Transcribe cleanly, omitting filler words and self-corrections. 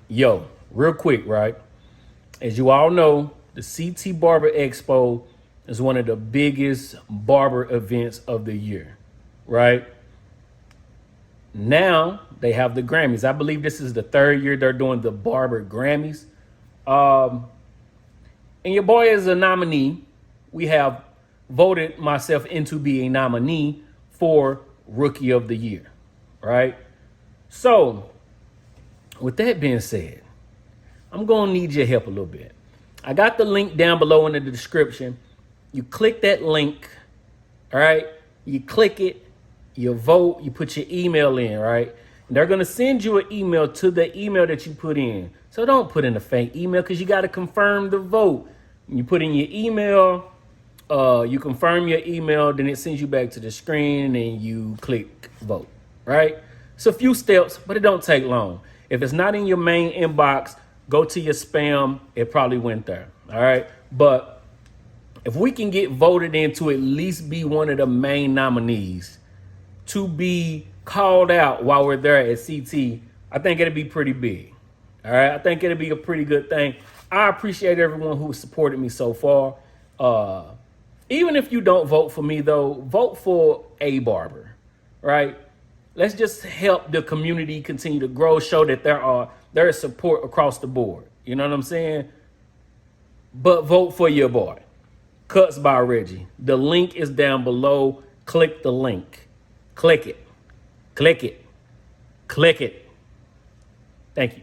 Yo, real quick, right? As you all know, the CT Barber Expo is one of the biggest barber events of the year, right? Now they have the Grammys. I believe this is the third year they're doing the Barber Grammys. Um, and your boy is a nominee. We have voted myself into be a nominee for Rookie of the Year, right? So, with that being said, I'm gonna need your help a little bit. I got the link down below in the description. You click that link, all right? You click it, you vote, you put your email in, right? And they're gonna send you an email to the email that you put in. So don't put in a fake email because you gotta confirm the vote. You put in your email, you confirm your email, then it sends you back to the screen and you click vote, right? It's a few steps, but it don't take long. If it's not in your main inbox, go to your spam. It probably went there, all right? But if we can get voted in to at least be one of the main nominees to be called out while we're there at CT, I think it'll be pretty big, all right? I think it'll be a pretty good thing. I appreciate everyone who supported me so far. Even if you don't vote for me, though, vote for a barber, right? Let's just help the community continue to grow, show that there is support across the board. You know what I'm saying? But vote for your boy. Cuts by Reggie. The link is down below. Click the link. Click it. Click it. Click it. Thank you.